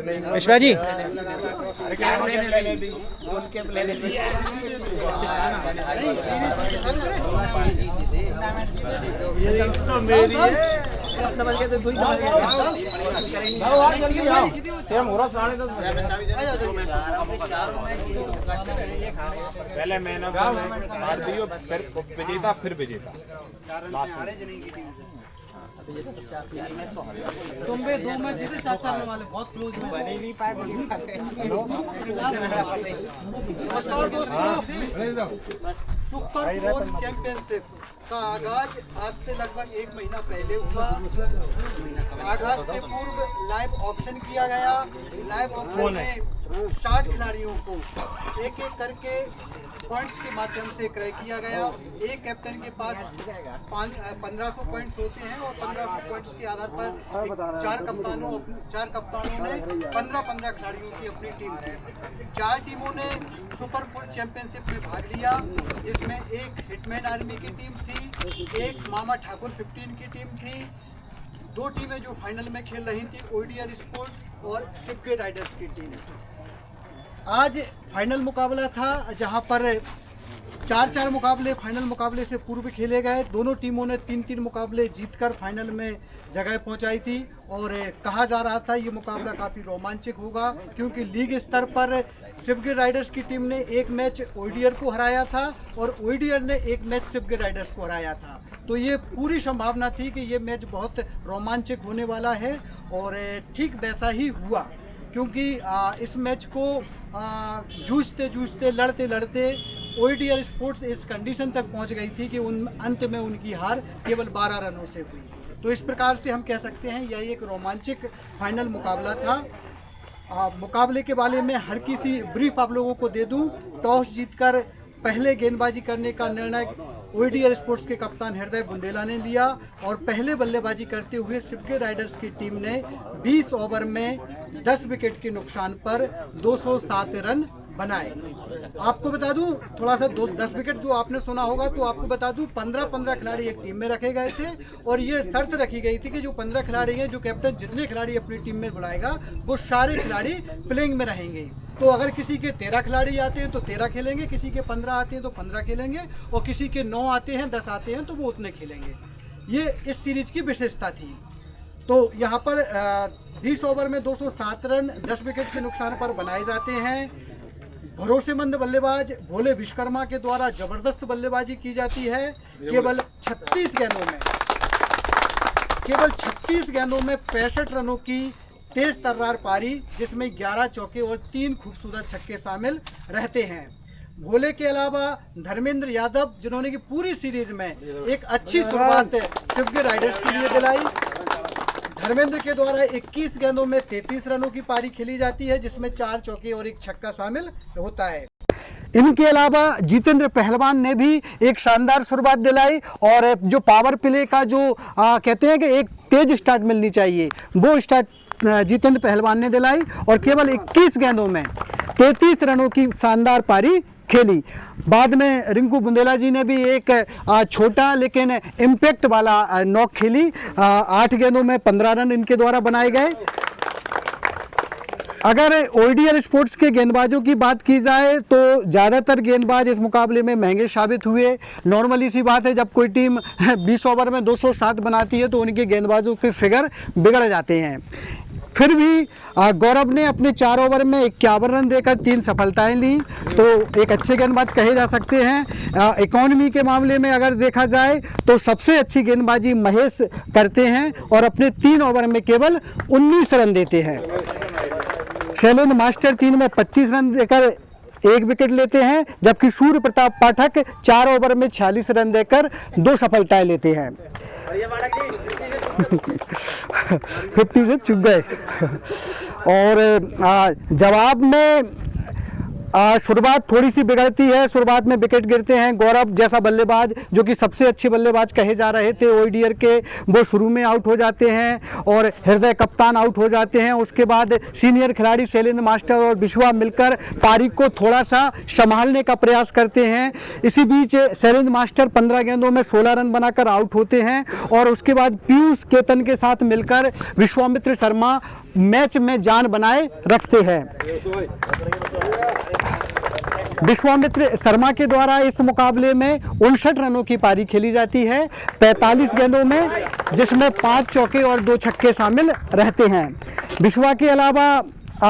विश्वा जी पहले man of हार दियो, फिर विजेता, फिर विजेता। तुम भी 2 मैच जीते, 4-4 वाले बहुत क्लोज में बने नहीं पाए। नमस्कार दोस्तों, सुपर 4 चैंपियनशिप का आगाज आज से लगभग 1 महीना पहले हुआ। आगाज से पूर्व लाइव ऑक्शन किया गया। लाइव ऑक्शन में 60 खिलाड़ियों को एक एक करके पॉइंट्स के माध्यम से क्रय किया गया। एक कैप्टन के पास 1500 पॉइंट्स होते हैं और 1500 पॉइंट्स के आधार पर 4 कप्तानों ने 15-15 खिलाड़ियों की अपनी टीम थी। 4 टीमों ने सुपर 4 चैंपियनशिप में भाग लिया, जिसमें एक हिटमैन आर्मी की टीम थी, एक मामा ठाकुर 15 की टीम थी। 2 टीमें जो फाइनल में खेल रही थी, ओडीआर स्पोर्ट और शिपके राइडर्स की टीम। आज फाइनल मुकाबला था, जहां पर 4-4 मुकाबले फाइनल मुकाबले से पूर्व खेले गए। दोनों टीमों ने 3-3 मुकाबले जीतकर फाइनल में जगह पहुंचाई थी और कहा जा रहा था ये मुकाबला काफ़ी रोमांचक होगा, क्योंकि लीग स्तर पर शिपके राइडर्स की टीम ने एक मैच ओडीआर को हराया था और ओडीआर ने एक मैच शिपके राइडर्स को हराया था। तो ये पूरी संभावना थी कि ये मैच बहुत रोमांचक होने वाला है और ठीक वैसा ही हुआ, क्योंकि इस मैच को जूझते लड़ते ओडीआर स्पोर्ट्स इस कंडीशन तक पहुंच गई थी कि अंत में उनकी हार केवल 12 रनों से हुई। तो इस प्रकार से हम कह सकते हैं यह एक रोमांचक फाइनल मुकाबला था। मुकाबले के बारे में हर किसी ब्रीफ आप लोगों को दे दूं। टॉस जीतकर पहले गेंदबाजी करने का निर्णय ओडीआर स्पोर्ट्स के कप्तान हृदय बुंदेला ने लिया और पहले बल्लेबाजी करते हुए शिपके राइडर्स की टीम ने 20 ओवर में 10 विकेट के नुकसान पर 207 रन बनाए। आपको बता दूं, थोड़ा सा 10 विकेट जो आपने सुना होगा, तो आपको बता दूं 15-15 खिलाड़ी एक टीम में रखे गए थे और ये शर्त रखी गई थी कि जो 15 खिलाड़ी हैं, जो कैप्टन जितने खिलाड़ी अपनी टीम में बुलाएगा वो सारे खिलाड़ी प्लेइंग में रहेंगे। तो अगर किसी के 13 खिलाड़ी आते हैं तो 13 खेलेंगे, किसी के 15 आते हैं तो 15 खेलेंगे और किसी के 9 आते हैं 10 आते हैं तो वो उतने खेलेंगे। ये इस सीरीज की विशेषता थी। तो यहाँ पर 20 ओवर में 207 रन 10 विकेट के नुकसान पर बनाए जाते हैं। भरोसेमंद बल्लेबाज भोले विश्वकर्मा के द्वारा जबरदस्त बल्लेबाजी की जाती है। केवल 36 गेंदों में 65 रनों की तेज तर्रार पारी, जिसमें 11 चौके और 3 खूबसूरत छक्के शामिल रहते हैं। भोले के अलावा धर्मेंद्र यादव, जिन्होंने की पूरी सीरीज में एक अच्छी शुरुआत शिपके राइडर्स के लिए दिलाई। धर्मेंद्र के द्वारा 21 गेंदों में 33 रनों की पारी खेली जाती है, जिसमें 4 चौके और 1 छक्का शामिल होता है। इनके अलावा जितेंद्र पहलवान ने भी एक शानदार शुरुआत दिलाई और जो पावर प्ले का जो कहते हैं कि एक तेज स्टार्ट मिलनी चाहिए, वो स्टार्ट जितेंद्र पहलवान ने दिलाई और केवल 21 गेंदों में 33 रनों की शानदार पारी खेली। बाद में रिंकू बुंदेला जी ने भी एक छोटा लेकिन इम्पैक्ट वाला नॉक खेली। 8 गेंदों में 15 रन इनके द्वारा बनाए गए। अगर ओडीआर स्पोर्ट्स के गेंदबाजों की बात की जाए तो ज़्यादातर गेंदबाज इस मुकाबले में महंगे साबित हुए। नॉर्मली सी बात है, जब कोई टीम 20 ओवर में 260 बनाती है तो उनके गेंदबाजों के फिगर बिगड़ जाते हैं। फिर भी गौरव ने अपने 4 ओवर में 51 रन देकर 3 सफलताएं ली, तो एक अच्छे गेंदबाज कहे जा सकते हैं। इकोनॉमी के मामले में अगर देखा जाए तो सबसे अच्छी गेंदबाजी महेश करते हैं और अपने 3 ओवर में केवल 19 रन देते हैं। शैलेंद्र मास्टर 3 में 25 रन देकर 1 विकेट लेते हैं, जबकि सूर्य प्रताप पाठक 4 ओवर में 46 रन देकर 2 सफलताएं लेते हैं। 50 से चूक गए। और जवाब में शुरुआत थोड़ी सी बिगड़ती है, शुरुआत में विकेट गिरते हैं। गौरव जैसा बल्लेबाज, जो कि सबसे अच्छे बल्लेबाज कहे जा रहे थे ओडीआर के, वो शुरू में आउट हो जाते हैं और हृदय कप्तान आउट हो जाते हैं। उसके बाद सीनियर खिलाड़ी शैलेंद्र मास्टर और विश्वा मिलकर पारी को थोड़ा सा संभालने का प्रयास करते हैं। इसी बीच शैलेंद्र मास्टर 15 गेंदों में 16 रन बनाकर आउट होते हैं और उसके बाद पीयूष केतन के साथ मिलकर विश्वामित्र शर्मा मैच में जान बनाए रखते हैं। विश्वामित्र शर्मा के द्वारा इस मुकाबले में 59 रनों की पारी खेली जाती है 45 गेंदों में, जिसमें 5 चौके और 2 छक्के शामिल रहते हैं। विश्वा के अलावा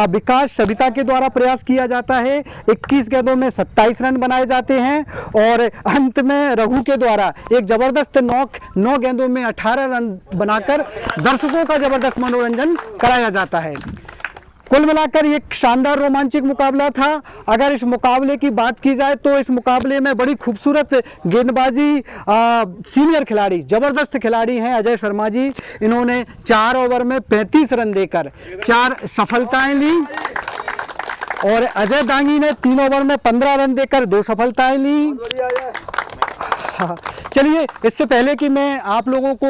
विकास सविता के द्वारा प्रयास किया जाता है। 21 गेंदों में 27 रन बनाए जाते हैं और अंत में रघु के द्वारा एक ज़बरदस्त नॉक 9 गेंदों में 18 रन बनाकर दर्शकों का ज़बरदस्त मनोरंजन कराया जाता है। कुल मिलाकर एक शानदार रोमांचक मुकाबला था। अगर इस मुकाबले की बात की जाए तो इस मुकाबले में बड़ी खूबसूरत गेंदबाजी सीनियर खिलाड़ी, ज़बरदस्त खिलाड़ी हैं अजय शर्मा जी। इन्होंने 4 ओवर में 35 रन देकर 4 सफलताएं ली और अजय दांगी ने 3 ओवर में 15 रन देकर 2 सफलताएं ली। चलिए, इससे पहले कि मैं आप लोगों को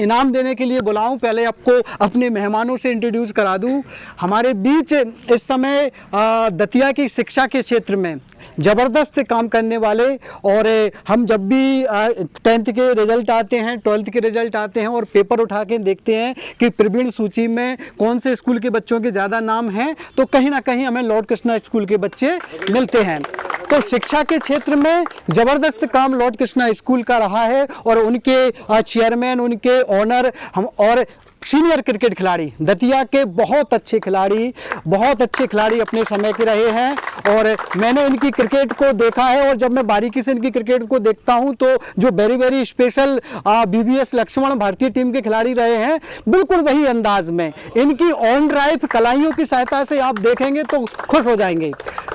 इनाम देने के लिए बुलाऊं, पहले आपको अपने मेहमानों से इंट्रोड्यूस करा दूं। हमारे बीच इस समय दतिया की शिक्षा के क्षेत्र में ज़बरदस्त काम करने वाले, और हम जब भी 10th के रिज़ल्ट आते हैं, 12th के रिज़ल्ट आते हैं और पेपर उठा के देखते हैं कि प्रवीण सूची में कौन से स्कूल के बच्चों के ज़्यादा नाम हैं, तो कहीं ना कहीं हमें लॉर्ड कृष्णा स्कूल के बच्चे मिलते हैं। तो शिक्षा के क्षेत्र में ज़बरदस्त काम लॉर्ड कृष्णा स्कूल का रहा है और उनके चेयरमैन, उनके ऑनर हम और सीनियर क्रिकेट खिलाड़ी दतिया के बहुत अच्छे खिलाड़ी अपने समय के रहे हैं। और मैंने इनकी क्रिकेट को देखा है और जब मैं बारीकी से इनकी क्रिकेट को देखता हूं तो जो वेरी स्पेशल BVS लक्ष्मण भारतीय टीम के खिलाड़ी रहे हैं, बिल्कुल वही अंदाज में इनकी ऑन ड्राइव कलाइयों की सहायता से आप देखेंगे तो खुश हो जाएंगे।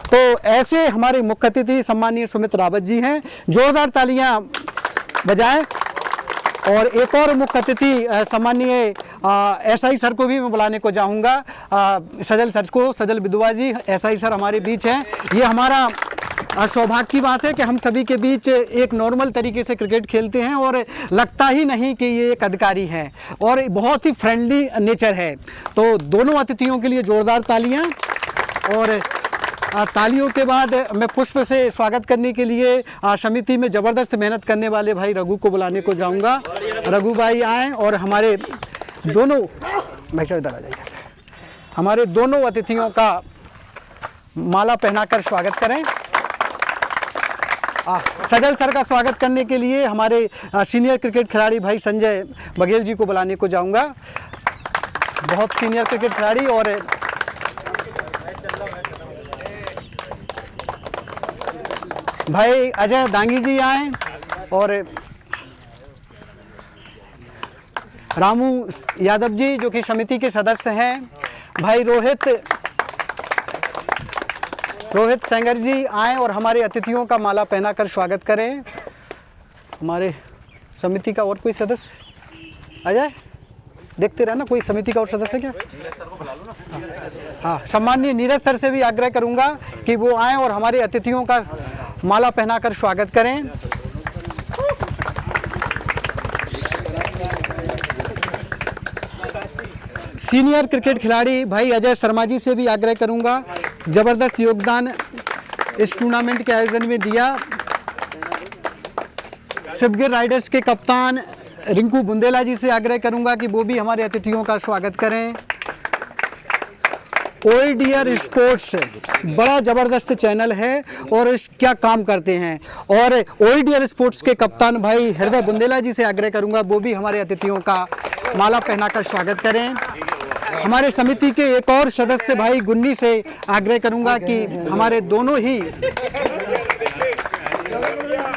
तो ऐसे हमारे मुख्य अतिथि सम्मानीय सुमित रावत जी हैं, जोरदार तालियां बजाएं। और एक और मुख्य अतिथि सम्मानीय SI सर को भी मैं बुलाने को चाहूँगा, सजल विधवा जी। SI सर हमारे बीच हैं। ये हमारा सौभाग्य की बात है कि हम सभी के बीच एक नॉर्मल तरीके से क्रिकेट खेलते हैं और लगता ही नहीं कि ये एक अधिकारी है और बहुत ही फ्रेंडली नेचर है। तो दोनों अतिथियों के लिए जोरदार तालियां। और तालियों के बाद मैं पुष्प से स्वागत करने के लिए समिति में ज़बरदस्त मेहनत करने वाले भाई रघु को बुलाने को जाऊंगा। रघु भाई आए और हमारे दोनों भाई साहब इधर आ जाइए, हमारे दोनों अतिथियों का माला पहनाकर स्वागत करें। सजल सर का स्वागत करने के लिए हमारे सीनियर क्रिकेट खिलाड़ी भाई संजय बघेल जी को बुलाने को जाऊंगा। बहुत सीनियर क्रिकेट खिलाड़ी। और भाई अजय दांगी जी आए और रामू यादव जी जो कि समिति के सदस्य हैं। भाई रोहित सेंगर जी आए और हमारे अतिथियों का माला पहनाकर स्वागत करें। हमारे समिति का और कोई सदस्य अजय देखते रहना, कोई समिति का और सदस्य क्या? हाँ, सम्माननीय नीरज सर से भी आग्रह करूंगा कि वो आएं और हमारे अतिथियों का माला पहनाकर स्वागत करें। सीनियर क्रिकेट खिलाड़ी भाई अजय शर्मा जी से भी आग्रह करूंगा, जबरदस्त योगदान इस टूर्नामेंट के आयोजन में दिया। शिवगिर राइडर्स के कप्तान रिंकू बुंदेला जी से आग्रह करूंगा कि वो भी हमारे अतिथियों का स्वागत करें। OIDR स्पोर्ट्स बड़ा ज़बरदस्त चैनल है और क्या काम करते हैं, और OIDR स्पोर्ट्स के कप्तान भाई हृदय बुंदेला जी से आग्रह करूंगा वो भी हमारे अतिथियों का माला पहनाकर स्वागत करें। हमारे समिति के एक और सदस्य भाई गुन्नी से आग्रह करूंगा कि हमारे दोनों ही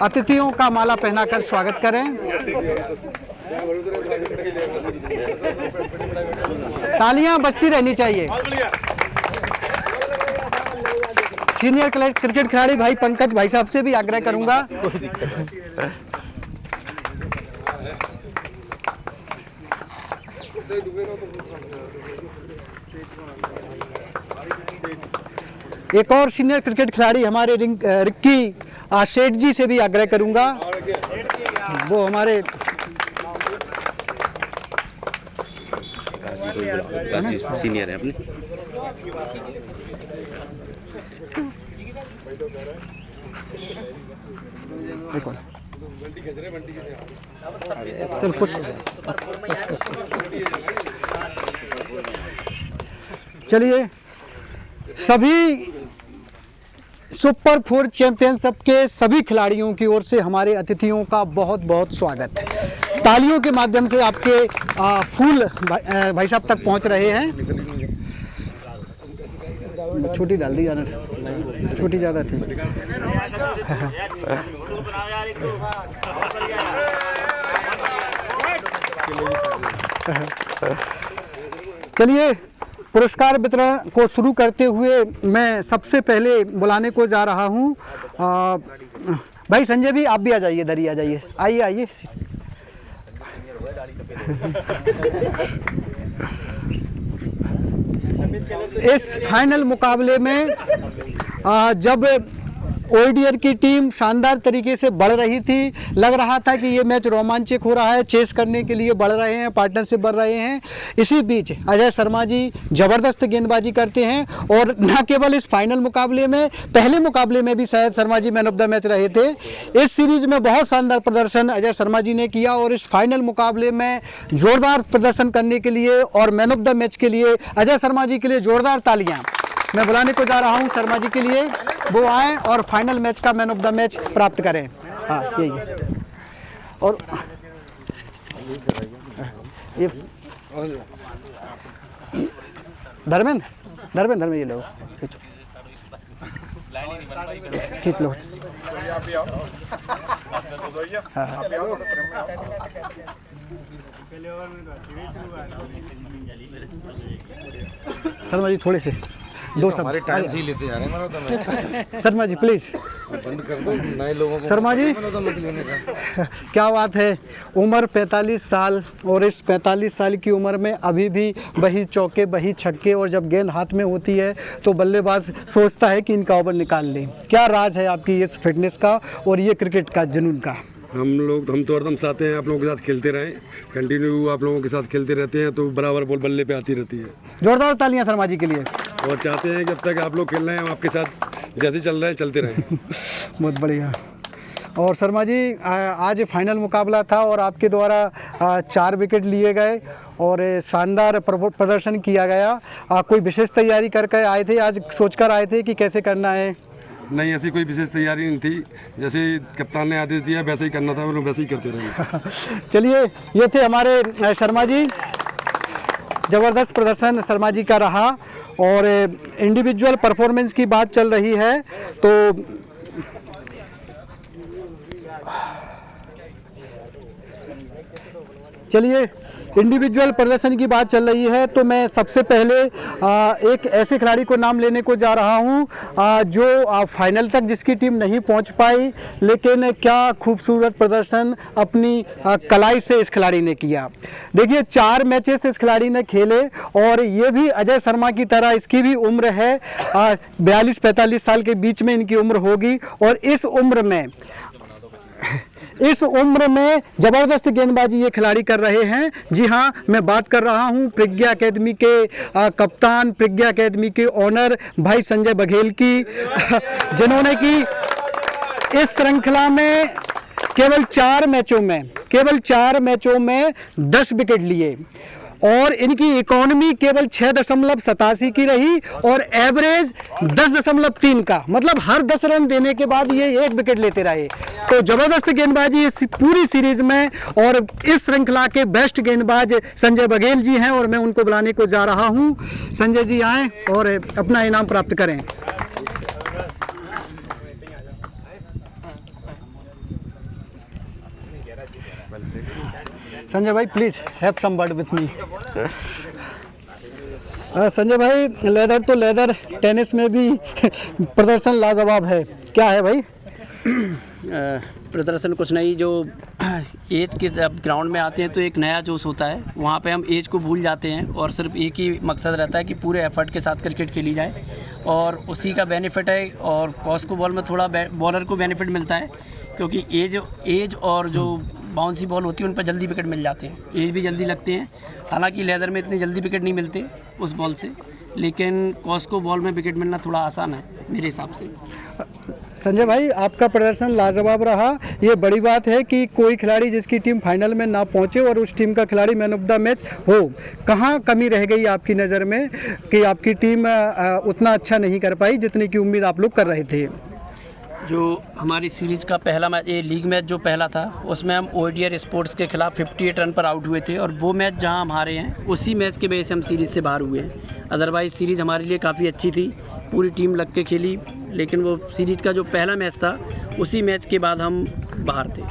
अतिथियों का माला पहनाकर स्वागत करें। तालियां बजती रहनी चाहिए। सीनियर क्रिकेट खिलाड़ी भाई पंकज भाई साहब से भी आग्रह करूंगा। एक और सीनियर क्रिकेट खिलाड़ी हमारे रिक्की सेठ जी से भी आग्रह करूंगा, वो हमारे सीनियर है अपने। चल पुष्प चलिए, सभी सुपर 4 चैंपियनशिप के सभी खिलाड़ियों की ओर से हमारे अतिथियों का बहुत बहुत स्वागत है। तालियों के माध्यम से आपके फूल भाई साहब तक पहुंच रहे हैं। छोटी डाल दी जाना, छोटी ज़्यादा थी। चलिए, पुरस्कार वितरण को शुरू करते हुए मैं सबसे पहले बुलाने को जा रहा हूं भाई संजय भी, आप भी आ जाइए, इधर ही आ जाइए, आइए आइए। इस फाइनल मुकाबले में जब ओडियर की टीम शानदार तरीके से बढ़ रही थी, लग रहा था कि ये मैच रोमांचक हो रहा है, चेस करने के लिए बढ़ रहे हैं, पार्टनरशिप बढ़ रहे हैं। इसी बीच अजय शर्मा जी ज़बरदस्त गेंदबाजी करते हैं और न केवल इस फाइनल मुकाबले में, पहले मुकाबले में भी शायद Sharma ji man of the match रहे थे। इस सीरीज में बहुत शानदार प्रदर्शन अजय शर्मा जी ने किया और इस फाइनल मुकाबले में जोरदार प्रदर्शन करने के लिए और मैन ऑफ द मैच के लिए अजय शर्मा जी के लिए जोरदार तालियाँ मैं बुलाने को जा रहा हूं शर्मा जी के लिए। वो आए और फाइनल मैच का मैन ऑफ द मैच प्राप्त करें। हाँ, यही है। और ये धर्मेंद्र ये लो, खींच लो। हाँ, शर्मा जी थोड़े से दो सब हमारे टाइम से ही लेते जा रहे हैं। शर्मा जी प्लीज बंद कर दो नए लोगों को। शर्मा जी क्या बात है, उम्र 45 साल और इस 45 साल की उम्र में अभी भी वही चौके वही छक्के, और जब गेंद हाथ में होती है तो बल्लेबाज सोचता है कि इनका ओवर निकाल लें। क्या राज है आपकी इस फिटनेस का और ये क्रिकेट का जुनून का? हम तो हरदम चाहते हैं आप लोगों के साथ खेलते रहें, कंटिन्यू आप लोगों के साथ खेलते रहते हैं तो बराबर बॉल बल्ले पे आती रहती है। जोरदार तालियां शर्मा जी के लिए। और चाहते हैं कि जब तक आप लोग खेल रहे हैं हम आपके साथ जैसे चल रहे हैं चलते रहें। बहुत बढ़िया। और शर्मा जी आज फाइनल मुकाबला था और आपके द्वारा 4 विकेट लिए गए और शानदार प्रदर्शन किया गया। कोई विशेष तैयारी करके आए थे, आज सोचकर आए थे कि कैसे करना है? नहीं, ऐसी कोई विशेष तैयारी नहीं थी, जैसे कप्तान ने आदेश दिया वैसे ही करना था, और वैसे ही करते रहे। चलिए, ये थे हमारे शर्मा जी। ज़बरदस्त प्रदर्शन शर्मा जी का रहा और इंडिविजुअल परफॉर्मेंस की बात चल रही है तो चलिए, इंडिविजुअल प्रदर्शन की बात चल रही है तो मैं सबसे पहले एक ऐसे खिलाड़ी को नाम लेने को जा रहा हूं जो फाइनल तक जिसकी टीम नहीं पहुंच पाई, लेकिन क्या खूबसूरत प्रदर्शन अपनी कलाई से इस खिलाड़ी ने किया। देखिए, 4 मैचेस इस खिलाड़ी ने खेले और ये भी अजय शर्मा की तरह इसकी भी उम्र है 42-45 साल के बीच में इनकी उम्र होगी और इस उम्र में ज़बरदस्त गेंदबाजी ये खिलाड़ी कर रहे हैं। जी हाँ, मैं बात कर रहा हूँ प्रज्ञा अकेडमी के कप्तान, प्रज्ञा अकेडमी के ओनर भाई संजय बघेल की, जिन्होंने की इस श्रृंखला में केवल 4 मैचों में 10 विकेट लिए और इनकी इकोनॉमी केवल 6.87 की रही और एवरेज 10.3 का, मतलब हर 10 रन देने के बाद ये 1 विकेट लेते रहे। तो ज़बरदस्त गेंदबाजी इस पूरी सीरीज में और इस श्रृंखला के बेस्ट गेंदबाज संजय बघेल जी हैं और मैं उनको बुलाने को जा रहा हूं। संजय जी आएँ और अपना इनाम प्राप्त करें। संजय भाई please have some word with me. Sanjay भाई, लेदर तो लेदर, टेनिस में भी प्रदर्शन लाजवाब है, क्या है भाई? प्रदर्शन कुछ नहीं, जो एज के जब ग्राउंड में आते हैं तो एक नया जोश होता है, वहाँ पे हम एज को भूल जाते हैं और सिर्फ एक ही मकसद रहता है कि पूरे एफर्ट के साथ क्रिकेट खेली जाए और उसी का बेनिफिट है। और कॉस्को बॉल में थोड़ा बॉलर को बेनिफिट मिलता है क्योंकि एज और जो बाउंसी बॉल होती है उन पर जल्दी विकेट मिल जाते हैं, एज भी जल्दी लगते हैं। हालांकि लेदर में इतनी जल्दी विकेट नहीं मिलते उस बॉल से, लेकिन कॉस्को बॉल में विकेट मिलना थोड़ा आसान है मेरे हिसाब से। संजय भाई, आपका प्रदर्शन लाजवाब रहा। ये बड़ी बात है कि कोई खिलाड़ी जिसकी टीम फाइनल में ना पहुंचे और उस टीम का खिलाड़ी मैन ऑफ द मैच हो। कहाँ कमी रह गई आपकी नज़र में कि आपकी टीम उतना अच्छा नहीं कर पाई जितनी की उम्मीद आप लोग कर रहे थे? जो हमारी सीरीज़ का पहला मैच, ये लीग मैच जो पहला था, उसमें हम ओडीआर स्पोर्ट्स के खिलाफ 58 रन पर आउट हुए थे और वो मैच जहां हम हारे हैं उसी मैच के वजह से हम सीरीज़ से बाहर हुए हैं। अदरवाइज़ सीरीज़ हमारे लिए काफ़ी अच्छी थी, पूरी टीम लग के खेली, लेकिन वो सीरीज़ का जो पहला मैच था उसी मैच के बाद हम बाहर थे।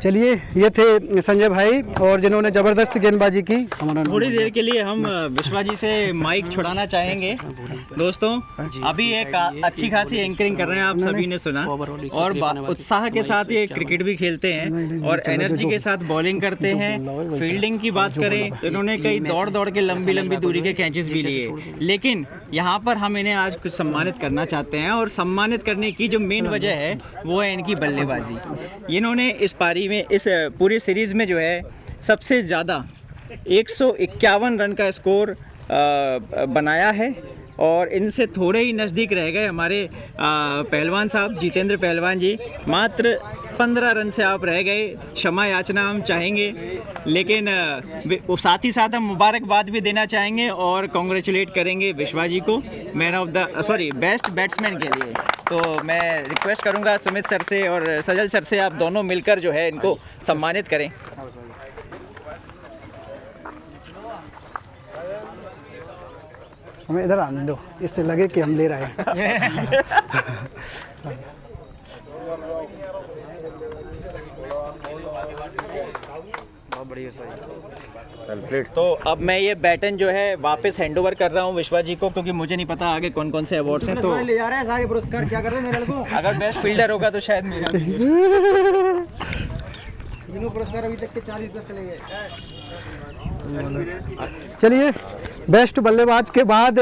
चलिए, ये थे संजय भाई और जिन्होंने ज़बरदस्त गेंदबाजी की। थोड़ी देर के लिए हम विश्वा जी से माइक छुड़ाना चाहेंगे। दोस्तों, अभी एक अच्छी खासी एंकरिंग कर रहे हैं, आप सभी ने सुना, और उत्साह के साथ ये क्रिकेट भी खेलते हैं और एनर्जी के साथ बॉलिंग करते हैं। फील्डिंग की बात करें तो इन्होंने कई दौड़ दौड़ के लंबी लंबी दूरी के कैचेस भी लिए, लेकिन यहाँ पर हम इन्हें आज कुछ सम्मानित करना चाहते हैं और सम्मानित करने की जो मेन वजह है वो है इनकी बल्लेबाजी। इन्होंने इस पारी में, इस पूरी सीरीज़ में जो है सबसे ज़्यादा 151 रन का स्कोर बनाया है और इनसे थोड़े ही नज़दीक रह गए हमारे पहलवान साहब जितेंद्र पहलवान जी। मात्र 15 रन से आप रह गए, क्षमा याचना हम चाहेंगे, लेकिन साथ ही साथ हम मुबारकबाद भी देना चाहेंगे और कॉन्ग्रेचुलेट करेंगे विश्वा जी को बेस्ट बैट्समैन के लिए। तो मैं रिक्वेस्ट करूंगा सुमित सर से और सजल सर से, आप दोनों मिलकर जो है इनको सम्मानित करें। हमें इधर आने दो, इससे लगे कि हम ले रहे हैं। तो अब मैं ये बैटन जो है वापस हैंडओवर कर रहा हूँ विश्वा जी को, क्योंकि मुझे नहीं पता आगे कौन कौन से अवार्ड्स हैं। तो ले जा रहे हैं सारे पुरस्कार, क्या कर रहे हैं मेरे को? अगर बेस्ट फील्डर होगा तो शायद मेरा। तीनों पुरस्कार अभी तक के 40 चले गए। चलिए, बेस्ट बल्लेबाज के बाद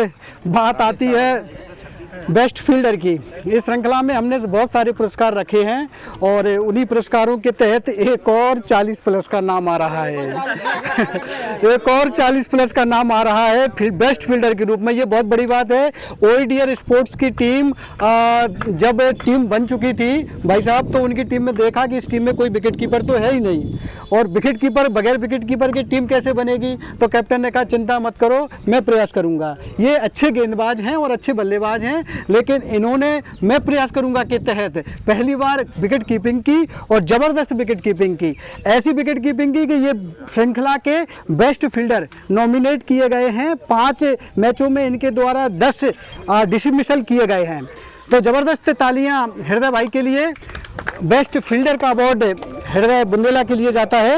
बात आती है बेस्ट फील्डर की। इस श्रृंखला में हमने बहुत सारे पुरस्कार रखे हैं और उन्हीं पुरस्कारों के तहत एक और 40 प्लस का नाम आ रहा है। एक और 40 प्लस का नाम आ रहा है बेस्ट फील्डर के रूप में। ये बहुत बड़ी बात है। ओडीआर स्पोर्ट्स की टीम जब टीम बन चुकी थी भाई साहब, तो उनकी टीम में देखा कि इस टीम में कोई विकेट कीपर तो है ही नहीं, और विकेट कीपर, बगैर विकेट कीपर की टीम कैसे बनेगी? तो कैप्टन ने कहा चिंता मत करो, मैं प्रयास करूंगा। ये अच्छे गेंदबाज हैं और अच्छे बल्लेबाज हैं, लेकिन इन्होंने मैं प्रयास करूंगा के तहत पहली बार विकेट कीपिंग की और ज़बरदस्त विकेट कीपिंग की, ऐसी विकेट कीपिंग की कि ये श्रृंखला के बेस्ट फील्डर नॉमिनेट किए गए हैं। 5 मैचों में इनके द्वारा 10 डिसमिसल किए गए हैं। तो ज़बरदस्त तालियां हृदय भाई के लिए। बेस्ट फील्डर का अवार्ड हृदय बुंदेला के लिए जाता है।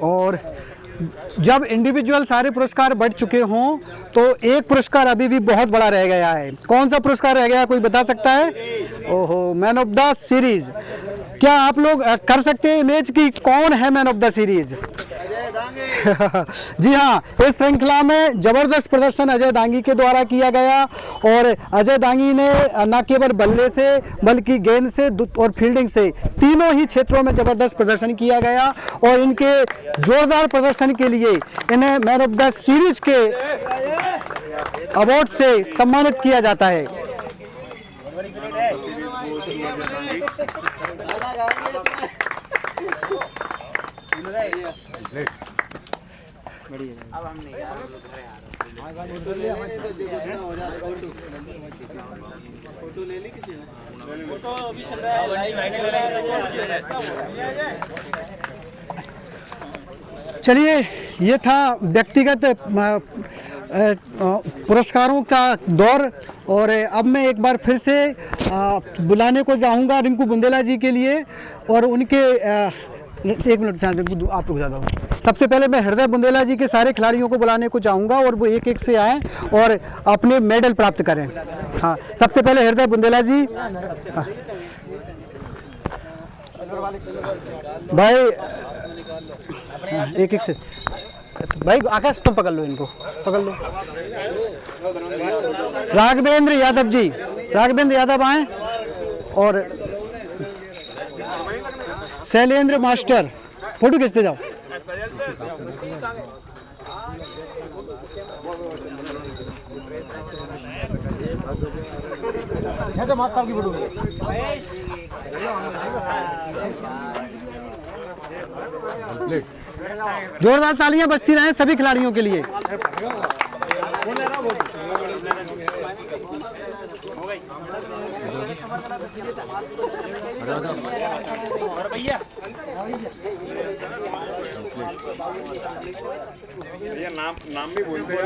और जब इंडिविजुअल सारे पुरस्कार बढ़ चुके हों तो एक पुरस्कार अभी भी बहुत बड़ा रह गया है। कौन सा पुरस्कार रह गया, कोई बता सकता है? ओहो, मैन ऑफ द सीरीज। क्या आप लोग कर सकते हैं इमेज की कौन है मैन ऑफ द सीरीज? जी हाँ, इस श्रृंखला में जबरदस्त प्रदर्शन अजय दांगी के द्वारा किया गया और अजय दांगी ने न केवल बल्ले से बल्कि गेंद से और फील्डिंग से तीनों ही क्षेत्रों में जबरदस्त प्रदर्शन किया गया और इनके जोरदार प्रदर्शन के लिए इन्हें मैन ऑफ द सीरीज के अवार्ड से सम्मानित किया जाता है। चलिए, ये था व्यक्तिगत पुरस्कारों का दौर और अब मैं एक बार फिर से बुलाने को चाहूँगा रिंकू बुंदेला जी के लिए और उनके एक मिनट आप रुक जाता हूँ। सबसे पहले मैं हृदय बुंदेला जी के सारे खिलाड़ियों को बुलाने को चाहूँगा और वो एक एक से आएँ और अपने मेडल प्राप्त करें। हाँ, सबसे पहले हृदय बुंदेला जी। हाँ। भाई एक एक से भाई आकाश तुम पकड़ लो, इनको पकड़ लो। राघवेंद्र यादव जी, राघवेंद्र यादव आए, और शैलेंद्र मास्टर फोटो खींचते जाओ। जोरदार तालियां बजती रहें सभी खिलाड़ियों के लिए। भैया नाम भी बोलते हैं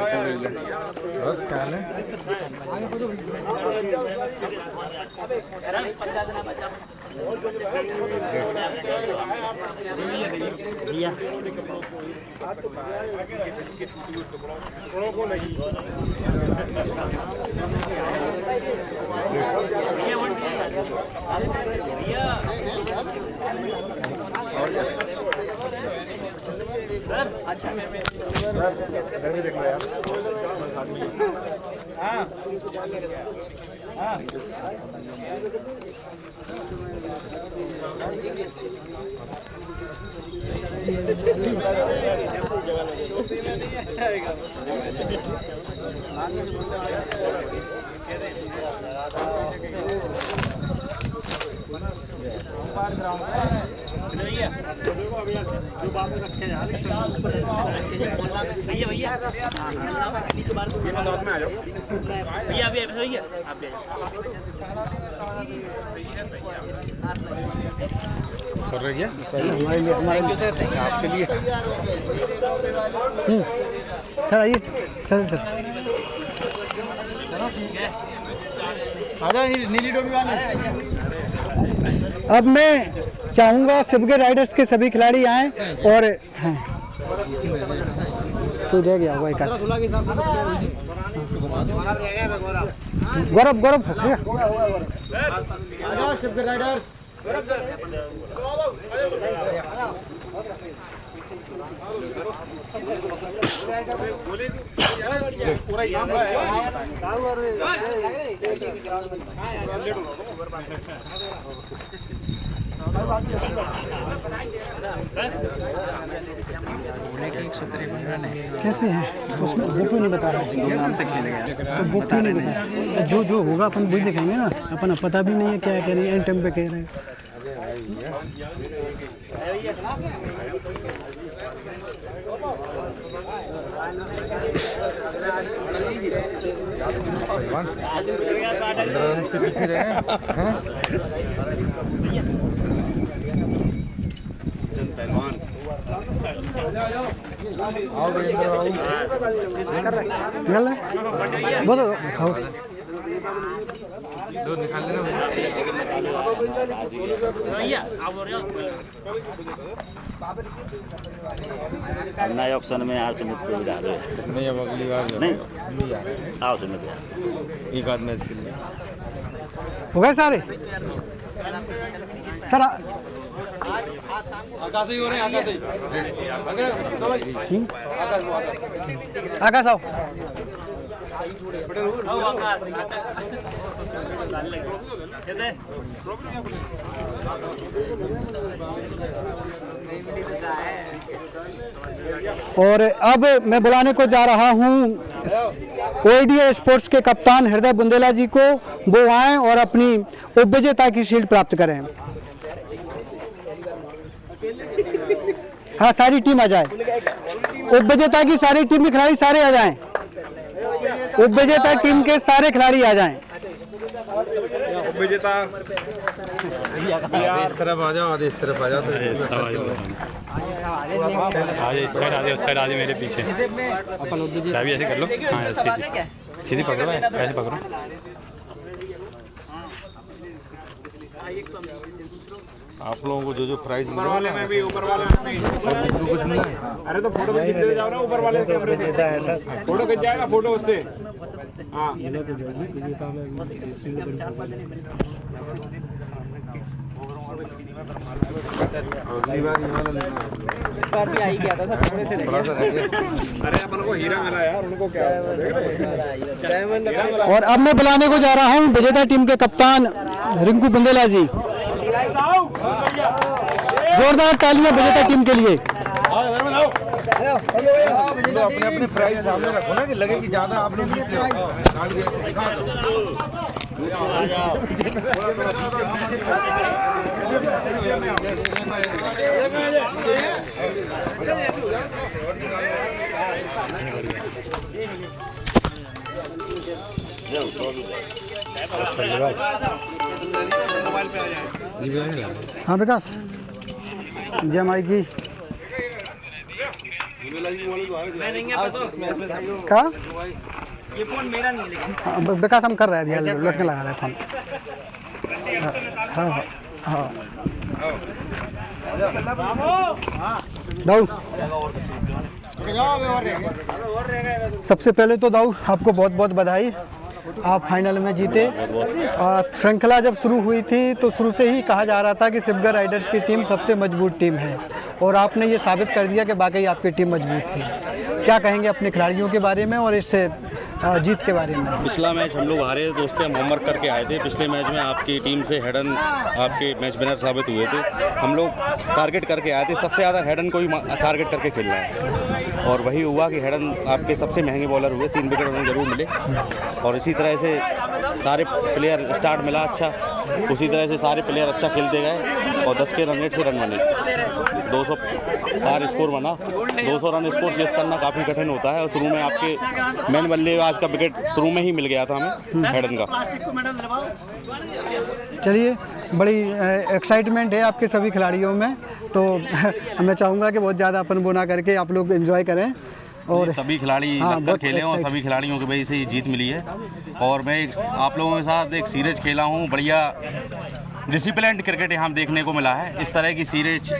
सर आइए सर। अब मैं चाहूँगा शिवगे राइडर्स के सभी खिलाड़ी आएँ और कोई रह गया हुआ एक गौरव शिवगे राइडर्स। कैसे हैं उसमें वो क्यों नहीं बता रहा है? नाम से खेलेगा तो वो क्यों नहीं बता? जो होगा अपन वही दिखाएंगे ना, अपन पता भी नहीं है क्या कह रही है, एंड टाइम पे कह रहे हैं। पीछे रहे पहलवान बोलो निकाल लेना नए ऑप्शन में यार सुमित को भी डाले नहीं, अब अगली बार नहीं आओ सुमित एक आध मैच के लिए हो गए सारे सर। आकाश आओ। और अब मैं बुलाने को जा रहा हूँ ओडीए स्पोर्ट्स के कप्तान हृदय बुंदेला जी को। वो आएँ और अपनी उपविजेता की शील्ड प्राप्त करें। हाँ, सारी टीम आ जाए। उपविजेता की सारी टीम के खिलाड़ी सारे आ जाएं। उपविजेता टीम के सारे खिलाड़ी आ जाएं। उपविजेता इस तरफ आ जाओ, आधे इस तरफ आ जाओ। साइड आधे मेरे पीछे भी ऐसे कर लो। हाँ सीधी पकड़ो, ऐसे पकड़ो। आप लोगों को जो प्राइस ऊपर वाले में भी, ऊपर वाले में भी कुछ मिला। अरे तो फोटो खींचते जाओ ना ऊपर वाले कैमरे से, फोटो खिंच जाएगा फोटो उससे। हाँ अगली बार ये वाला लेना इस बार भी आ ही गया था सब थोड़े से थोड़ा सा रह गया। अरे अपन को हीरा मिला यार, उनको क्या और अब मैं बुलाने को जा रहा हूँ विजेता टीम के कप्तान रिंकू बुंदेला जी। जोरदार तालियां विजेता टीम के लिए। तो अपने अपने प्राइस सामने रखो ना कि लगे कि ज्यादा आप लोग जीत रहे हाँ विकास जय माई की क्या ये फोन मेरा नहीं है लेकिन हाँ, विकास हम कर रहे हैं अभी लटके लगा रहे हैं फोन। हाँ हाँ दाऊ सबसे पहले तो दाऊ आपको बहुत बहुत बधाई, आप फाइनल में जीते। श्रृंखला जब शुरू हुई थी तो शुरू से ही कहा जा रहा था कि शिवगढ़ राइडर्स की टीम सबसे मजबूत टीम है और आपने ये साबित कर दिया कि वाकई आपकी टीम मजबूत थी। क्या कहेंगे अपने खिलाड़ियों के बारे में और इस जीत के बारे में? पिछला मैच हम लोग हारे थे तो उससे हम होमवर्क करके आए थे। पिछले मैच में आपकी टीम से हेडन आपके मैच विनर साबित हुए थे। हम लोग टारगेट करके आए थे, सबसे ज़्यादा हेडन को ही टारगेट करके खेलना है और वही हुआ कि हेडन आपके सबसे महंगे बॉलर हुए, 3 विकेट उन्हें जरूर मिले और इसी तरह से सारे प्लेयर स्टार्ट मिला अच्छा, उसी तरह से सारे प्लेयर अच्छा खेलते गए और 10 के रन रेट से रन बने, 200 पार स्कोर बना। 200 रन स्कोर चेस करना काफ़ी कठिन होता है और शुरू में आपके मेन बल्लेबाज का विकेट शुरू में ही मिल गया था हमें हेडन का। चलिए बड़ी एक्साइटमेंट है आपके सभी खिलाड़ियों में, तो मैं चाहूँगा कि बहुत ज़्यादा अपन वो ना करके आप लोग एंजॉय करें और सभी खिलाड़ी लगकर खेले और सभी खिलाड़ियों की वजह से ये जीत मिली है। और मैं आप लोगों के साथ एक सीरीज खेला हूँ, बढ़िया डिसिप्लिन क्रिकेट यहाँ देखने को मिला है। इस तरह की सीरीज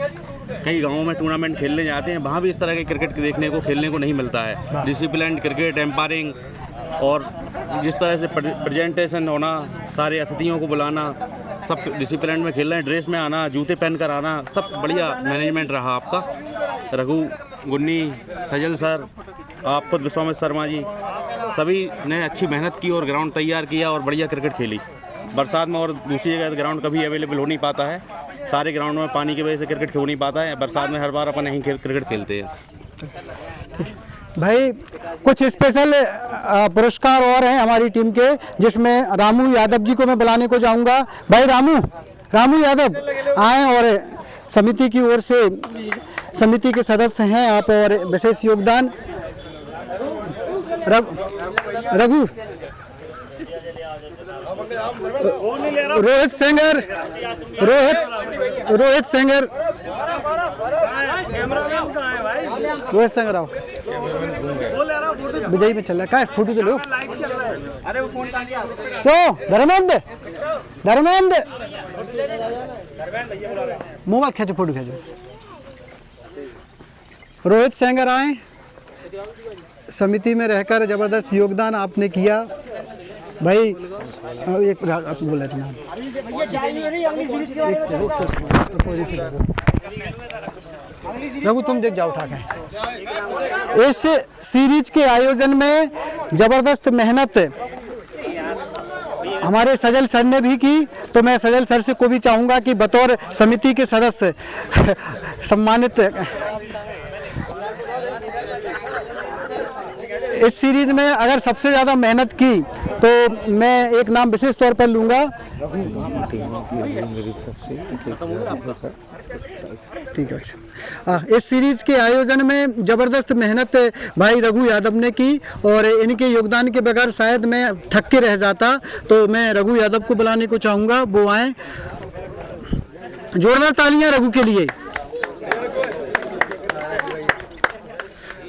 कई गांवों में टूर्नामेंट खेलने जाते हैं, वहाँ भी इस तरह के क्रिकेट देखने को नहीं मिलता है। डिसिप्लिन क्रिकेट, एम्पायरिंग और जिस तरह से प्रेजेंटेशन होना, सारे अतिथियों को बुलाना, सब डिसिप्लिन में खेल रहे हैं, ड्रेस में आना, जूते पहन कर आना, सब बढ़िया मैनेजमेंट रहा आपका। रघु, गुन्नी, सजल सर, आप खुद विश्वामित्र शर्मा जी, सभी ने अच्छी मेहनत की और ग्राउंड तैयार किया और बढ़िया क्रिकेट खेली। बरसात में और दूसरी जगह ग्राउंड कभी अवेलेबल हो नहीं पाता है, सारे ग्राउंड में पानी की वजह से क्रिकेट हो नहीं पाता है। बरसात में हर बार अपन यहीं क्रिकेट खेलते हैं। भाई कुछ स्पेशल पुरस्कार और हैं हमारी टीम के, जिसमें रामू यादव जी को मैं बुलाने को जाऊंगा। भाई रामू यादव आए और समिति की ओर से, समिति के सदस्य हैं आप और विशेष योगदान। रघु, रोहित सेंगर आओ, विजयी में चल रहा है, फोटो तो लो। क्यों धर्मेंद्र मोबाइल खींचो, फोटो खींचो। रोहित सेंगर आए, समिति में रहकर जबरदस्त योगदान आपने किया भाई। एक आप बोला था नाम, रघु तुम देख जाओ उठा के। इस सीरीज के आयोजन में जबरदस्त मेहनत हमारे सजल सर ने भी की, तो मैं सजल सर से को भी चाहूँगा कि बतौर समिति के सदस्य सम्मानित इस सीरीज में अगर सबसे ज़्यादा मेहनत की तो मैं एक नाम विशेष तौर पर लूँगा। ठीक है, इस सीरीज के आयोजन में ज़बरदस्त मेहनत भाई रघु यादव ने की और इनके योगदान के बगैर शायद मैं थक के रह जाता, तो मैं रघु यादव को बुलाने को चाहूँगा, वो आए। जोरदार तालियां रघु के लिए।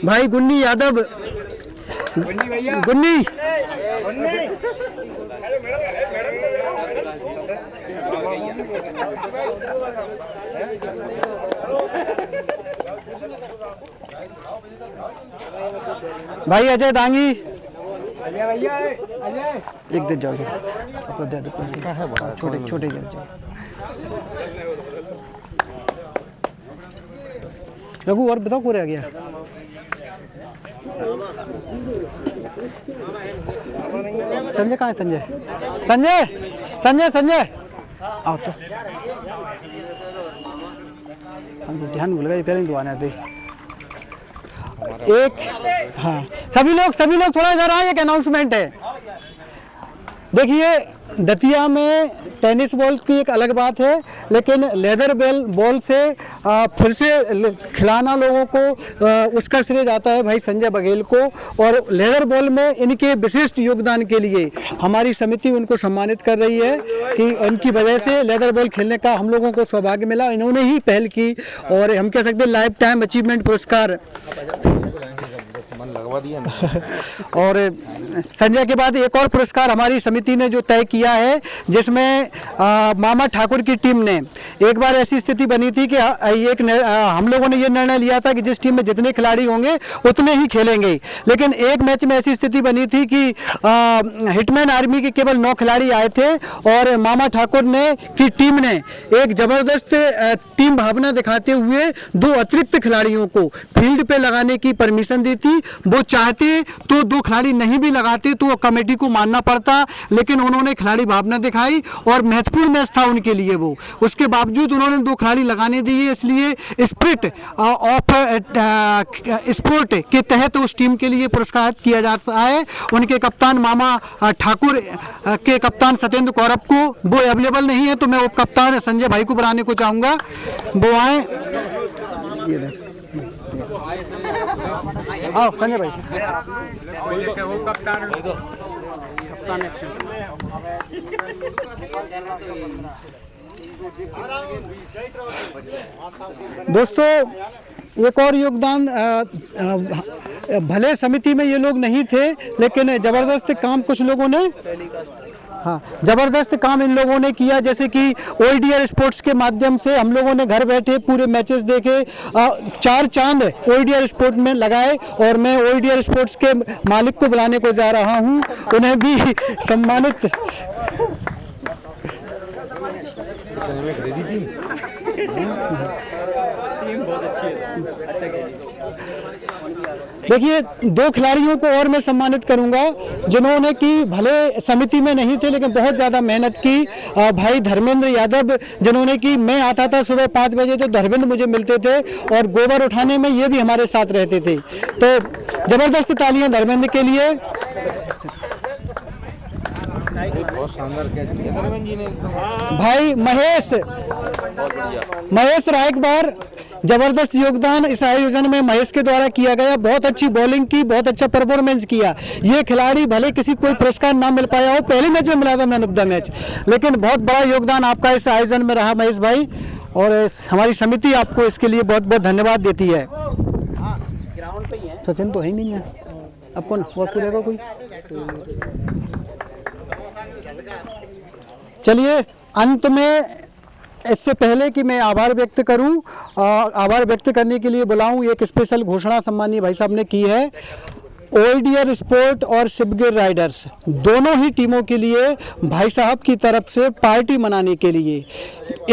भाई गुन्नी यादव, गुन्नी भाई अजय दांगी, एक दिन जाओ, छोटे छोटे जाओ। रघु और बताओ, कौन रह गया? संजय कहाँ है? संजय संजय संजय संजय आओ तो। हम तो ध्यान भूल गए, पहले तो आने थे एक। हाँ सभी लोग थोड़ा इधर आए, एक अनाउंसमेंट है। देखिए दतिया में टेनिस बॉल की एक अलग बात है, लेकिन लेदर बॉल से फिर से खिलाना लोगों को उसका श्रेय जाता है भाई संजय बघेल को। और लेदर बॉल में इनके विशिष्ट योगदान के लिए हमारी समिति उनको सम्मानित कर रही है कि उनकी वजह से लेदर बॉल खेलने का हम लोगों को सौभाग्य मिला। इन्होंने ही पहल की और हम कह सकते हैं लाइफ टाइम अचीवमेंट पुरस्कार। और संजय के बाद एक और पुरस्कार हमारी समिति ने जो तय किया है, जिसमें मामा ठाकुर की टीम ने, एक बार ऐसी स्थिति बनी थी कि हम लोगों ने ये निर्णय लिया था कि जिस टीम में जितने खिलाड़ी होंगे उतने ही खेलेंगे, लेकिन एक मैच में ऐसी स्थिति बनी थी कि हिटमैन आर्मी के केवल 9 खिलाड़ी आए थे और मामा ठाकुर की टीम ने एक जबरदस्त टीम भावना दिखाते हुए 2 अतिरिक्त खिलाड़ियों को फील्ड पे लगाने की परमिशन दी थी। वो चाहते तो 2 खिलाड़ी नहीं भी लगाते तो कमेटी को मानना पड़ता, लेकिन उन्होंने खिलाड़ी भावना दिखाई और महत्वपूर्ण मैच था उनके लिए वो। उसके बावजूद उन्होंने 2 खिलाड़ी लगाने दिए, इसलिए स्पिरिट ऑफ स्पोर्ट के तहत उस टीम के लिए पुरस्कृत किया जाता है। उनके कप्तान मामा ठाकुर के कप्तान सत्येंद्र कौरव को, वो अवेलेबल नहीं है तो मैं उप कप्तान संजय भाई को बुलाने को चाहूँगा, वो आए। आओ संजय भाई। दोस्तों एक और योगदान, भले समिति में ये लोग नहीं थे लेकिन जबरदस्त काम कुछ लोगों ने, हाँ ज़बरदस्त काम इन लोगों ने किया। जैसे कि ओईडीआर स्पोर्ट्स के माध्यम से हम लोगों ने घर बैठे पूरे मैचेस देखे, 4 चांद ओईडीआर स्पोर्ट्स में लगाए और मैं ओईडीआर स्पोर्ट्स के मालिक को बुलाने को जा रहा हूं, उन्हें भी सम्मानित। देखिए 2 खिलाड़ियों को और मैं सम्मानित करूंगा जिन्होंने कि भले समिति में नहीं थे लेकिन बहुत ज़्यादा मेहनत की। भाई धर्मेंद्र यादव, जिन्होंने कि मैं आता था सुबह 5 बजे तो धर्मेंद्र मुझे मिलते थे और गोबर उठाने में ये भी हमारे साथ रहते थे, तो ज़बरदस्त तालियां धर्मेंद्र के लिए। भाई महेश रायकबार, जबरदस्त योगदान इस आयोजन में महेश के द्वारा किया गया। बहुत अच्छी बॉलिंग की, बहुत अच्छा परफॉर्मेंस किया। ये खिलाड़ी भले किसी कोई पुरस्कार ना मिल पाया हो, पहले मैच में मिला था मैन ऑफ द मैच, लेकिन बहुत बड़ा योगदान आपका इस आयोजन में रहा महेश भाई, और हमारी समिति आपको इसके लिए बहुत बहुत धन्यवाद देती है। सचिन तो है ही नहीं है, अब कौन और पूरेगा कोई? चलिए अंत में, इससे पहले कि मैं आभार व्यक्त करूं, आभार व्यक्त करने के लिए बुलाऊं, एक स्पेशल घोषणा सम्मानीय भाई साहब ने की है। ओईडीआर स्पोर्ट और शिवगिर राइडर्स दोनों ही टीमों के लिए भाई साहब की तरफ से पार्टी मनाने के लिए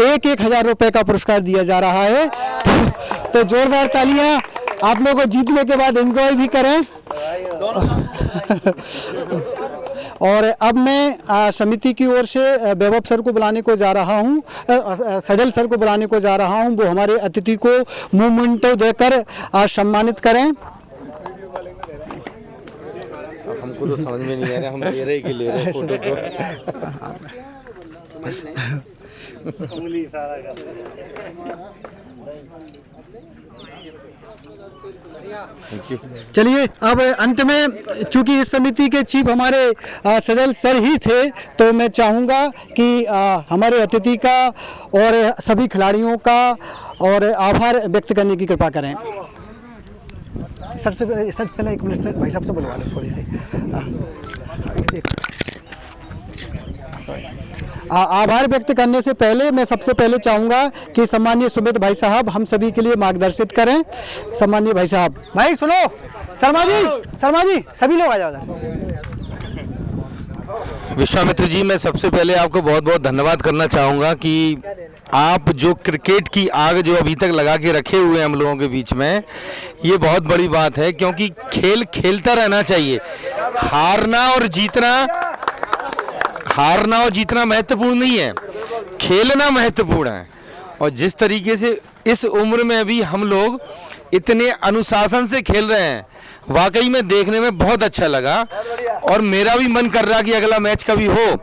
1,000 रुपये का पुरस्कार दिया जा रहा है। तो जोरदार तालियां आप लोगों को जीतने के बाद एंजॉय भी करें। और अब मैं समिति की ओर से वैभव सर को बुलाने को जा रहा हूं, सजल सर को बुलाने को जा रहा हूं, वो हमारे अतिथि को मोमेंटो देकर सम्मानित करें। हमको तो समझ में नहीं आ रहा, हम ले रहे कि ले रहे फोटो तो। चलिए अब अंत में, चूंकि इस समिति के चीफ हमारे सजल सर ही थे, तो मैं चाहूँगा कि हमारे अतिथि का और सभी खिलाड़ियों का और आभार व्यक्त करने की कृपा करें। सर पहले 1 मिनट भाई साहब से बुलवा लो थोड़ी सी। आभार व्यक्त करने से पहले मैं सबसे पहले चाहूँगा कि सम्मानीय सुमित भाई साहब हम सभी के लिए मार्गदर्शित करें। सम्मानीय भाई साहब, भाई सुनो, शर्मा जी सभी लोग आ जाओ। विश्वामित्र जी, मैं सबसे पहले आपको बहुत बहुत धन्यवाद करना चाहूँगा कि आप जो क्रिकेट की आग जो अभी तक लगा के रखे हुए हैं हम लोगों के बीच में, ये बहुत बड़ी बात है, क्योंकि खेल खेलता रहना चाहिए। हारना और जीतना महत्वपूर्ण नहीं है, खेलना महत्वपूर्ण है। और जिस तरीके से इस उम्र में अभी हम लोग इतने अनुशासन से खेल रहे हैं, वाकई में देखने में बहुत अच्छा लगा। और मेरा भी मन कर रहा कि अगला मैच कभी हो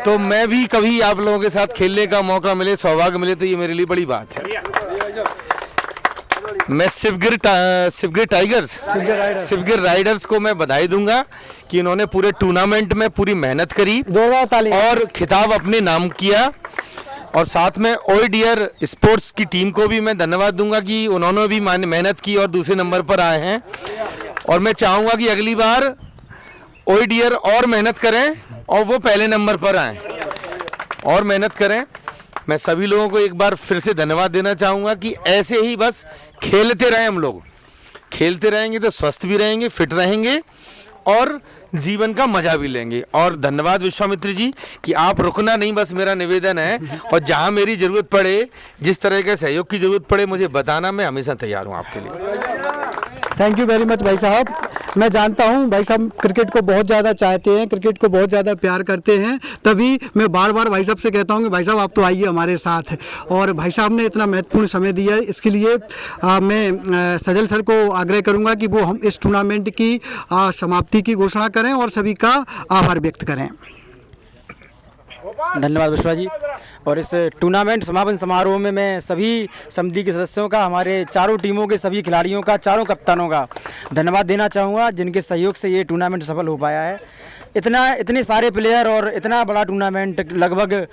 तो मैं भी कभी आप लोगों के साथ खेलने का मौका मिले, सौभाग्य मिले, तो ये मेरे लिए बड़ी बात है। मैं शिवगिर राइडर्स को मैं बधाई दूंगा कि इन्होंने पूरे टूर्नामेंट में पूरी मेहनत करी और खिताब अपने नाम किया। और साथ में ओडियर स्पोर्ट्स की टीम को भी मैं धन्यवाद दूंगा कि उन्होंने भी मेहनत की और दूसरे नंबर पर आए हैं। और मैं चाहूँगा कि अगली बार ओडियर और मेहनत करें और वो पहले नंबर पर आएँ और मेहनत करें। मैं सभी लोगों को एक बार फिर से धन्यवाद देना चाहूँगा कि ऐसे ही बस खेलते रहें। हम लोग खेलते रहेंगे तो स्वस्थ भी रहेंगे, फिट रहेंगे और जीवन का मजा भी लेंगे। और धन्यवाद विश्वामित्र जी कि आप रुकना नहीं, बस मेरा निवेदन है। और जहां मेरी ज़रूरत पड़े, जिस तरह के सहयोग की ज़रूरत पड़े, मुझे बताना, मैं हमेशा तैयार हूं आपके लिए। थैंक यू वेरी मच भाई साहब। मैं जानता हूं भाई साहब क्रिकेट को बहुत ज़्यादा चाहते हैं, क्रिकेट को बहुत ज़्यादा प्यार करते हैं, तभी मैं बार बार भाई साहब से कहता हूं कि भाई साहब आप तो आइए हमारे साथ। और भाई साहब ने इतना महत्वपूर्ण समय दिया है, इसके लिए मैं सजल सर को आग्रह करूंगा कि वो हम इस टूर्नामेंट की समाप्ति की घोषणा करें और सभी का आभार व्यक्त करें। धन्यवाद विश्वा जी। और इस टूर्नामेंट समापन समारोह में मैं सभी समिति के सदस्यों का, हमारे चारों टीमों के सभी खिलाड़ियों का, चारों कप्तानों का धन्यवाद देना चाहूँगा, जिनके सहयोग से ये टूर्नामेंट सफल हो पाया है। इतने सारे प्लेयर और इतना बड़ा टूर्नामेंट, लगभग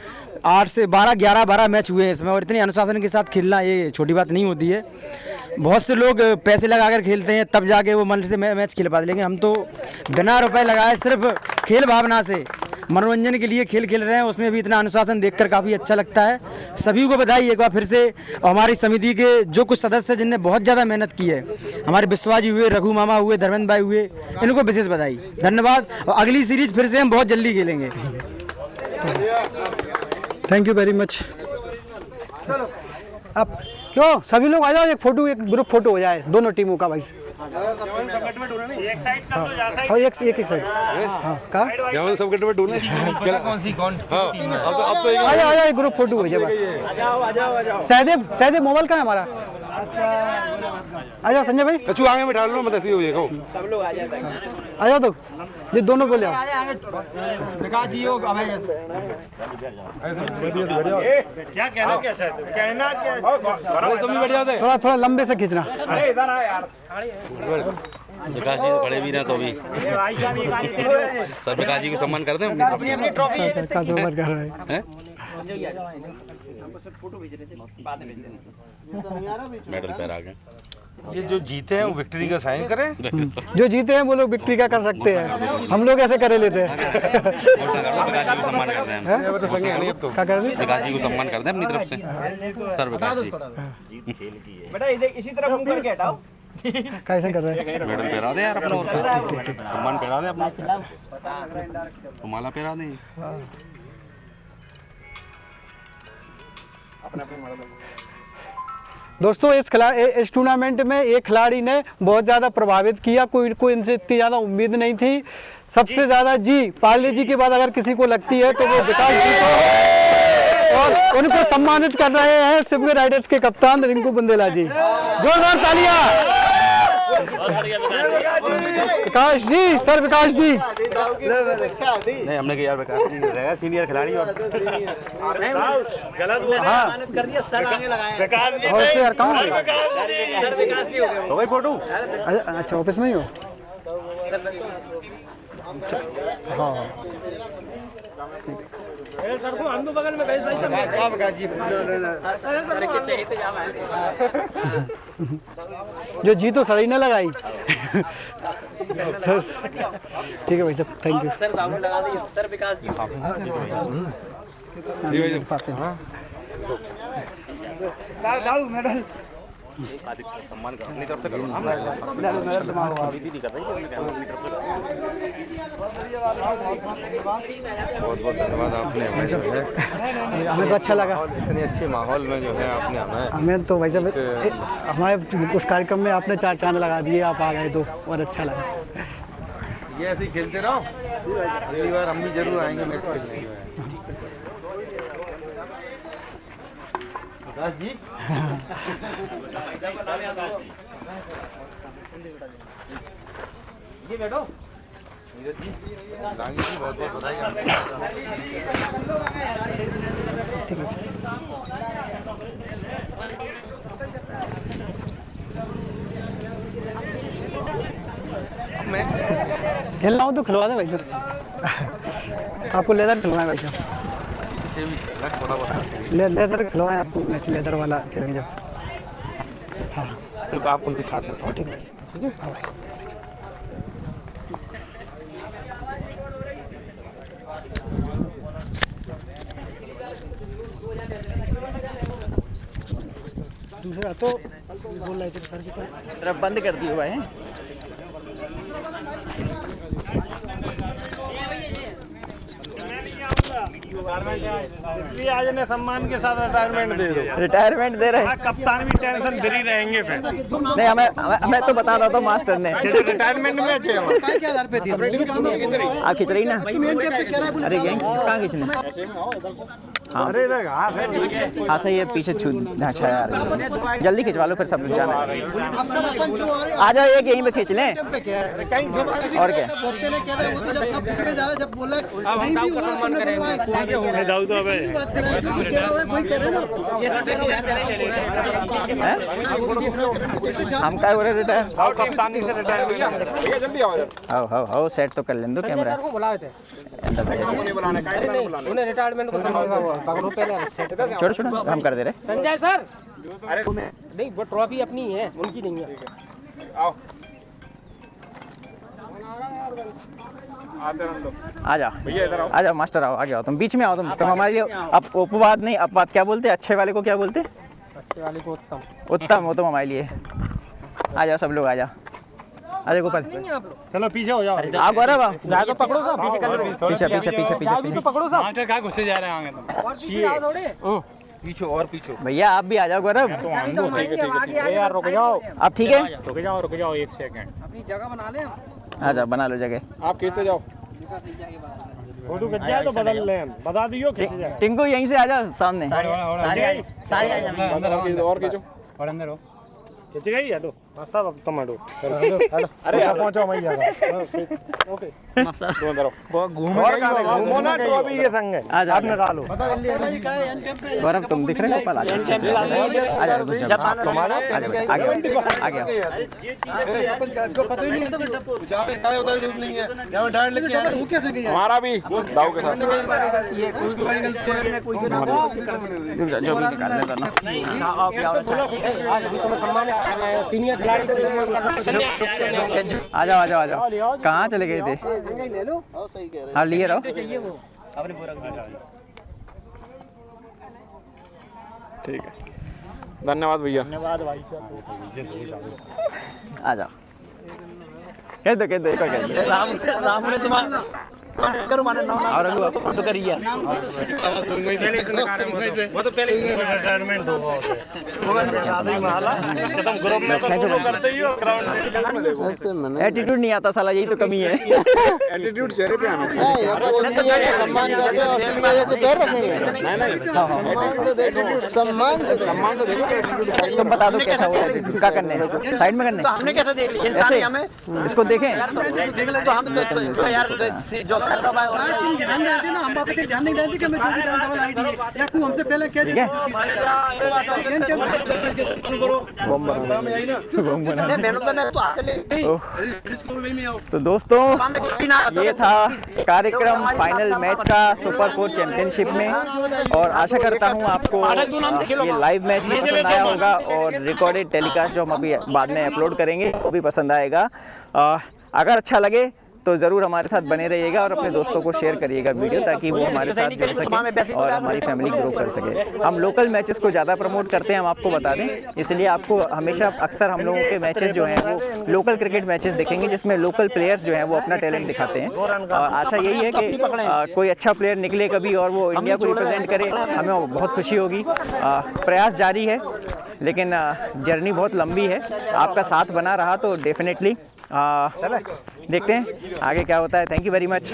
8 से 12 मैच हुए हैं इसमें, और इतने अनुशासन के साथ खेलना ये छोटी बात नहीं होती है। बहुत से लोग पैसे लगाकर खेलते हैं तब जाके वो मन से मैच खेल पाते, लेकिन हम तो बिना रुपए लगाए सिर्फ खेल भावना से मनोरंजन के लिए खेल खेल रहे हैं। उसमें भी इतना अनुशासन देखकर काफ़ी अच्छा लगता है। सभी को बधाई एक बार फिर से। हमारी समिति के जो कुछ सदस्य हैं जिनने बहुत ज़्यादा मेहनत की है, हमारे विश्वा जी हुए, रघु मामा हुए, धर्मेंद्र भाई हुए, इनको विशेष बधाई, धन्यवाद। और अगली सीरीज फिर से हम बहुत जल्दी खेलेंगे। Thank you very much. अब क्यों सभी लोग आ जाओ, एक फोटो, एक ग्रुप फोटो हो जाए दोनों टीमों का भाई। और एक साइड। हाँ कहाँ सब कौन सी कौन? अब तो आ जाओ एक ग्रुप फोटो हो जाए बस। आ जाओ। सहदेव मोबाइल कहाँ है हमारा? आ जाओ संजय भाई। कछु आगे बैठा लो, मत ऐसे हो जाएगा। सब लोग आ जाओ तो ये दोनों बोले विकास जी हो। क्या कहना क्या थोड़ा लंबे से खींचना। विकास जी खड़े भी ना तो भी सर विकास जी को सम्मान कर दें। अपनी ट्रॉफी मेडल पर आ गए। ये जो जीते हैं वो विक्ट्री का साइन करें। जो जीते हैं वो लोग विक्ट्री का कर सकते हैं, हम लोग ऐसे करे लेते हैं। विकास जी को सम्मान कर दें। क्या कर दें? विकास जी को सम्मान कर दें अपनी तरफ से। सर विकास जी बेटा इसी तरफ मुंह करके हटाओ। कैसे कर रहे हैं? मेडल पहरा दे यार अपना, सम्मान पहरा दे अपना, तो माला पहरा दें। दोस्तों इस टूर्नामेंट में एक खिलाड़ी ने बहुत ज़्यादा प्रभावित किया, कोई इनसे इतनी ज़्यादा उम्मीद नहीं थी। सबसे ज़्यादा जी पार्ले जी के बाद अगर किसी को लगती है तो वो विकास जी को, और उनको सम्मानित कर रहे हैं शिवगिर राइडर्स के कप्तान रिंकू बुंदेला जी। जोरदार तालियां। विकास जी, सर विकास जी। नहीं हमने कहा यार विकास जी रहेगा सीनियर खिलाड़ी और गलत सम्मानित कर दिया, सर आगे लगाया। और इससे यार कौन? सर विकास ही हो गया। तो भाई फोटो। अच्छा ऑफिस में ही हो? हाँ सर को हम बगल में गए सर के चहेते जा रहे। जो जी तो सर ही ने लगाई। ठीक है भाई साहब, थैंक यू। सर दाऊ लगा दी, सर विकास जी। दाऊ मेडल सम्मान करो अपनी तरफ से करो। बहुत बहुत धन्यवाद आपने हमें तो अच्छा लगा, इतने अच्छे माहौल में जो है आपने हमें तो भाई साहब हमारे उस कार्यक्रम में आपने 4 चांद लगा दिए, आप आ गए तो और अच्छा लगा। ये ऐसे ही खेलते रहो, अगली बार हम भी जरूर आएंगे मैच खेलने के लिए। जी ये बैठो नीरज जी, लांगी जी बहुत बहुत बधाई आपको। ठीक है। खेलना हो तो खिलवा दे भाई साहब, आपको लेदर खिलवाना है भाई साहब, लेदर खिलवाएं आपको, मैच लेदर वाला खेलेंगे जब। हाँ तो आप उनके साथ में ठीक है, ठीक है। हाँ भाई दूसरा तो बोल रहे थे सर की तरफ बंद कर दिए भाई। इसलिए आज इन्हें सम्मान के साथ रिटायरमेंट दे दो। रिटायरमेंट दे रहे हैं, कप्तान भी टेंशन फ्री रहेंगे फिर। नहीं हमें तो बता रहा था मास्टर ने रिटायरमेंट में अच्छे हम क्या आधार पे दिया? आप खींच रही ना, अरे यहीं कहाँ खींचना? हाँ अरे इधर हाँ सही है, पीछे छू अच्छा यार, जल्दी खिंचवा लो फिर सब लोग जाना। आ जाओ एक यहीं पे खींच लें और क्या। बहुत पहले कह रहे वो तो जब कप में जा रहा, जब बोला नहीं भी हुआ तुमने दिलवाया दाऊ तो अबे हम क्या बोले रिटायर, कप्तानी से रिटायर भैया जल्दी आओ। आओ सेट तो कर लें दो कैमरा। छोड़ो छोड़ो हम कर दे रहे। संजय सर, अरे नहीं वो ट्रॉफी अपनी है, उनकी नहीं है। आओ आ जाओ भैया, इधर आओ, आ जाओ मास्टर, आओ आगे आओ, तुम बीच में आओ, तुम हमारे लिए अब उपवाद नहीं अपवाद क्या बोलते, अच्छे वाले को क्या बोलते? अच्छे वाले को उत्तम। उत्तम हो तुम हमारे लिए। आ जाओ सब लोग, आ जाओ आ जाओ ऊपर। चलो पीछे हो जाओ, आओ गौरव आओ, जाए तो पकड़ो साहब, पीछे कर लो, पीछे पीछे पीछे पीछे पीछे तो पकड़ो साहब। क्या घुसे जा रहे हैं आगे पीछे और पीछे भैया आप भी आ जाओ गौरव। यार रुक जाओ, आप ठीक है? रुक जाओ 1 सेकंड, अपनी जगह बना ले। आ जाओ बना लो जगह। आप खींचते जाओ, फोटो खिंच जाए तो बदल लें, बता दियो खिंच जाए। टिंकू यहीं से आ जाओ सामने। सारे आ जाओ और खींचो और अंदर हो, खिंच गई है तो सब अब तुम हटो। अरे आप पहुंचो मैं ओके तुम अंदर घूमो ना ट्रॉफी के संग आप निकालो। गौरव तुम दिख रहे हो, पल आ जाओ आ जाओ तुम्हारा आगे आओ। हमारा भी दाऊ के साथ जो भी निकालने का ना। सीनियर खिलाड़ी आ जाओ आ जाओ आ जाओ, कहाँ चले गए थे? ले लो। हाँ लिए रहो। ठीक है, धन्यवाद भैया। आ जाओ कह दो राम ने तुम्हारा करो माने ना और अगला तो करिए वो तो पहले रिटायरमेंट खत्म ग्रुप में तो करते ही हो, ग्राउंड में देखो एटीट्यूड नहीं आता साला, यही तो कमी है। एटीट्यूड चेहरे पे आना चाहिए। सम्मान करते हैं, असली वजह से पैर रखेंगे। सम्मान से देखो एटीट्यूड। तुम बता दो कैसा हुआ एटीट्यूड, क्या करने है साइड में करने? तो हमने कैसे देख लिया ऐसे हमें? इसको देखें तो हम तो यार जो कर रहा है तुम ध्यान देते ना, हम बाप पे ध्यान नहीं देते कि मैं जो भी डबल आईडी है या तू हमसे पहले कह दे। तो दोस्तों ये था कार्यक्रम फाइनल मैच का सुपर 4 चैंपियनशिप में, और आशा करता हूँ आपको ये लाइव मैच भी पसंद आया होगा और रिकॉर्डेड टेलीकास्ट जो हम अभी बाद में अपलोड करेंगे वो भी पसंद आएगा। अगर अच्छा लगे तो ज़रूर हमारे साथ बने रहिएगा और अपने दोस्तों को शेयर करिएगा वीडियो, ताकि वो हमारे साथ जुड़ सके और हमारी फैमिली ग्रो कर सके। हम लोकल मैचेस को ज़्यादा प्रमोट करते हैं, हम आपको बता दें, इसलिए आपको हमेशा अक्सर हम लोगों के मैचेस जो हैं वो लोकल क्रिकेट मैचेस दिखेंगे, जिसमें लोकल प्लेयर्स जो हैं वो अपना टैलेंट दिखाते हैं। और आशा यही है कि कोई अच्छा प्लेयर निकले कभी और वो इंडिया को रिप्रेजेंट करे, हमें बहुत खुशी होगी। प्रयास जारी है, लेकिन जर्नी बहुत लंबी है। आपका साथ बना रहा तो डेफिनेटली देखते हैं आगे क्या होता है। Thank you very much.